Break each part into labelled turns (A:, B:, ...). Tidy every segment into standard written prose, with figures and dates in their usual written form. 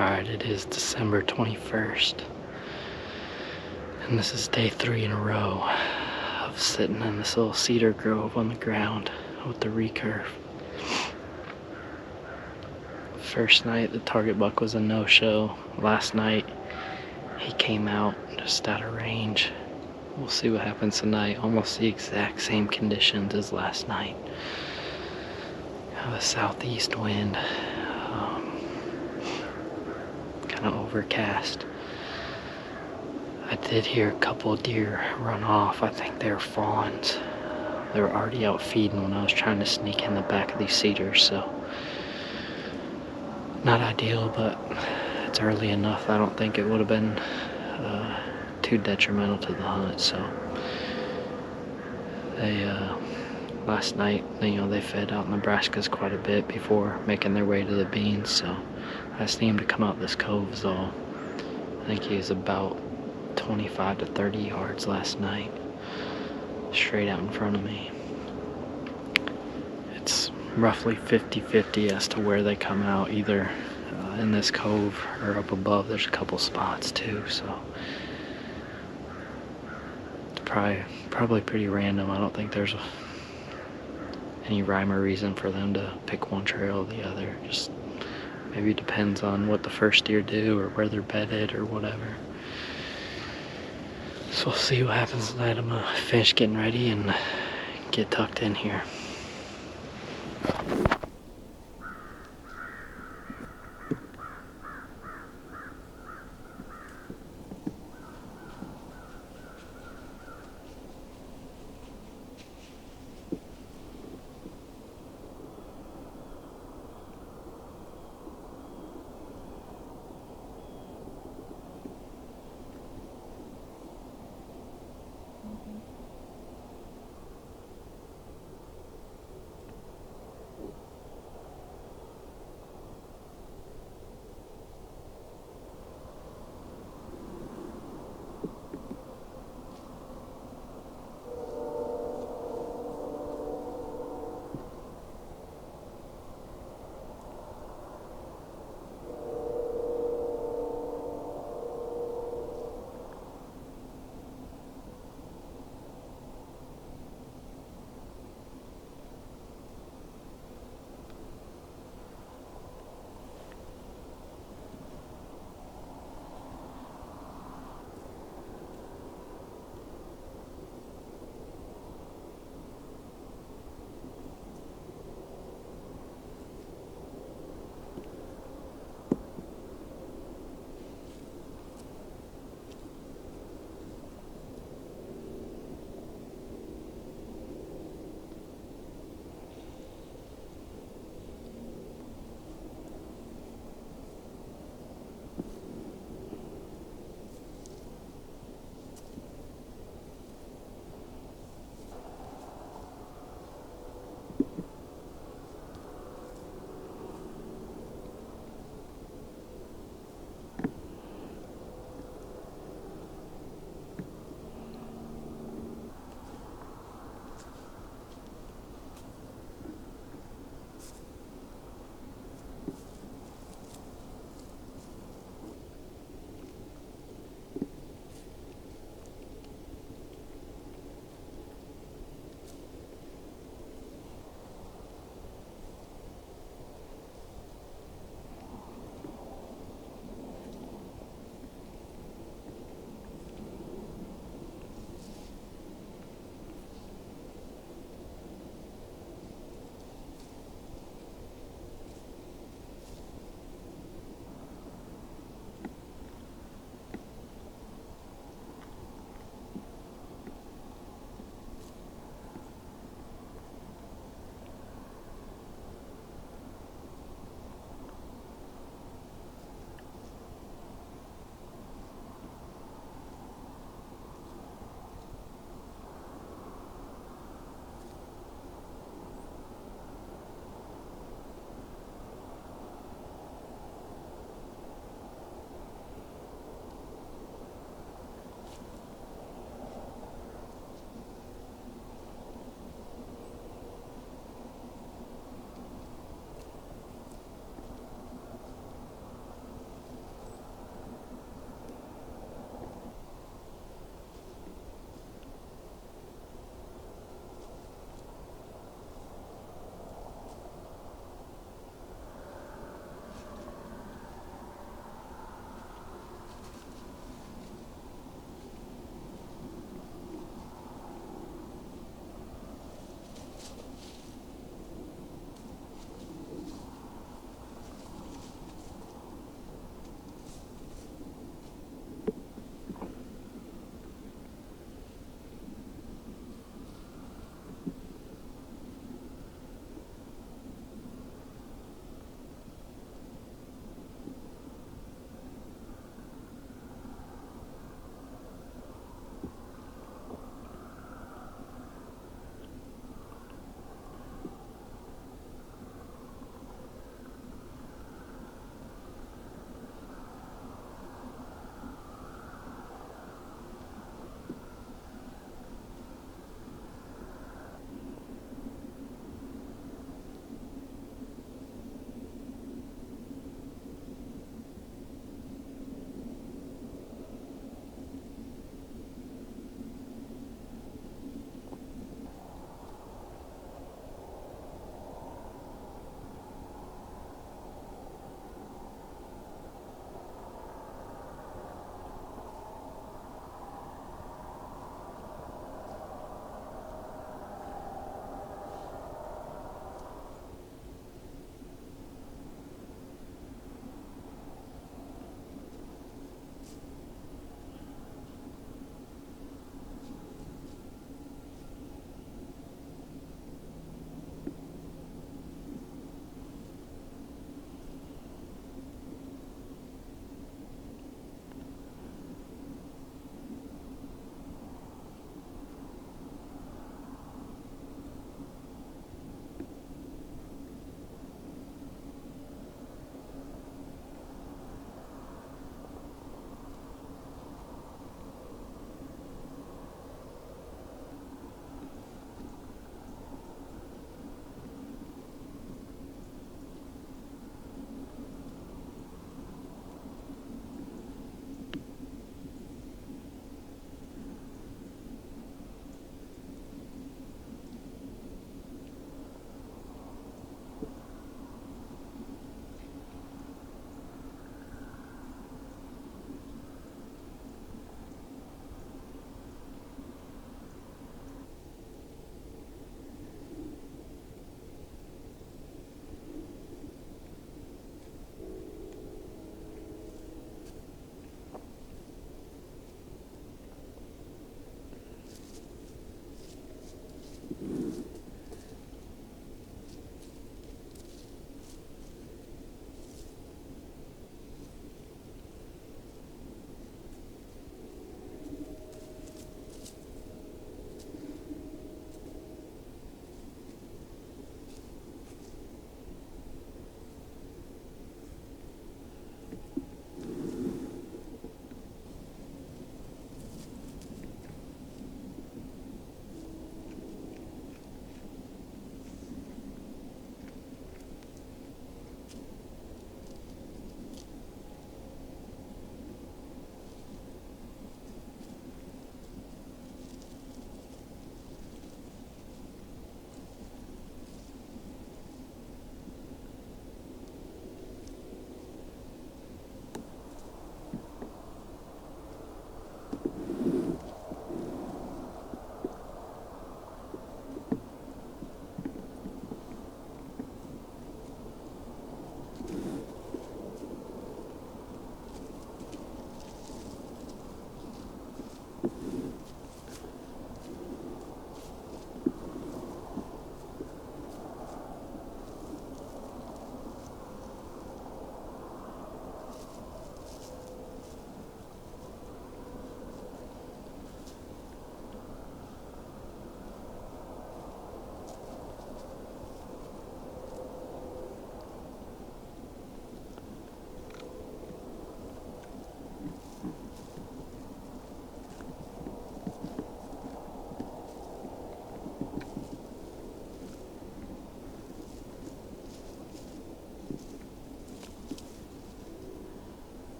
A: Alright, it is December 21st, and this is day 3 in a row of sitting in this little cedar grove on the ground with the recurve. First night, the target buck was a no-show. Last night, he came out just out of range. We'll see what happens tonight. Almost the exact same conditions as last night. Have a southeast wind. Kind of overcast. I did hear a couple of deer run off. I think they were fawns. They were already out feeding when I was trying to sneak in the back of these cedars, so not ideal, but it's early enough. I don't think it would have been too detrimental to the hunt. So they last night, they fed out in Nebraska's quite a bit before making their way to the beans, so I just need him to come out this cove is all. I think he was about 25 to 30 yards last night, straight out in front of me. It's roughly 50-50 as to where they come out, either in this cove or up above. There's a couple spots too, so it's probably pretty random. I don't think there's any rhyme or reason for them to pick one trail or the other. Just maybe it depends on what the first deer do or where they're bedded or whatever. So we'll see what happens tonight. I'm gonna finish getting ready and get tucked in here.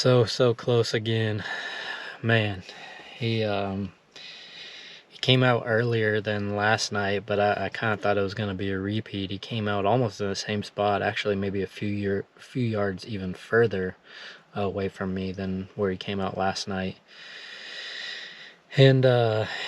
A: So close again. Man, he he came out earlier than last night, but I kind of thought it was going to be a repeat. He came out almost in the same spot, actually maybe a few yards even further away from me than where he came out last night. And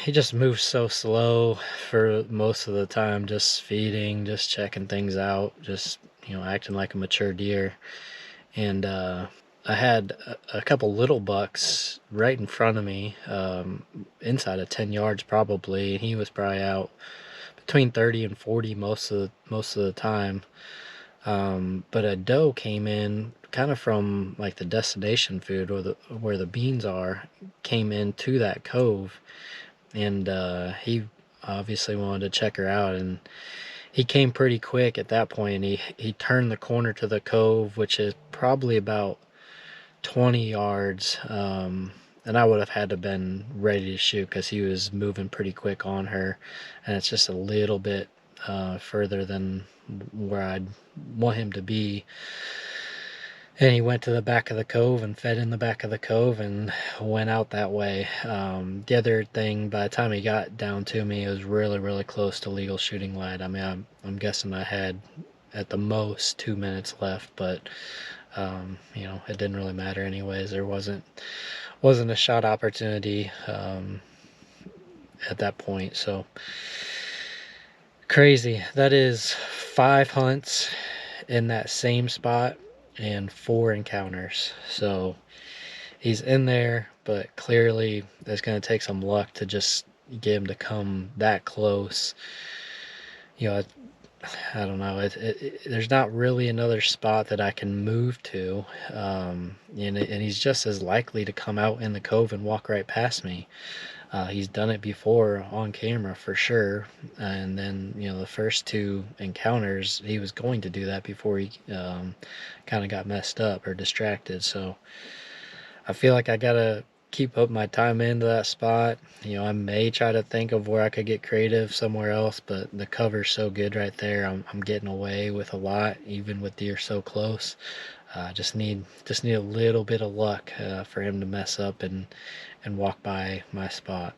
A: he just moved so slow for most of the time, just feeding, just checking things out, just, you know, acting like a mature deer. And I had a couple little bucks right in front of me, inside of 10 yards probably. He was probably out between 30 and 40 most of the time. But a doe came in kind of from like the destination food, or where the beans are, came into that cove, and he obviously wanted to check her out, and he came pretty quick at that point, and he turned the corner to the cove, which is probably about 20 yards, and I would have had to been ready to shoot because he was moving pretty quick on her, and it's just a little bit further than where I'd want him to be. And he went to the back of the cove and fed in the back of the cove and went out that way. The other thing, by the time he got down to me, it was really close to legal shooting light. I mean, I'm guessing I had at the most 2 minutes left, but you know, it didn't really matter anyways. There wasn't a shot opportunity at that point. So crazy. That is 5 hunts in that same spot and 4 encounters. So he's in there, but clearly it's going to take some luck to just get him to come that close. You know, I don't know. There's not really another spot that I can move to, and he's just as likely to come out in the cove and walk right past me. He's done it before on camera for sure, and then, you know, the first 2 encounters he was going to do that before he kind of got messed up or distracted. So I feel like I gotta keep up my time into that spot. You know, I may try to think of where I could get creative somewhere else, but the cover's so good right there. I'm getting away with a lot, even with deer so close. Just need a little bit of luck for him to mess up and walk by my spot.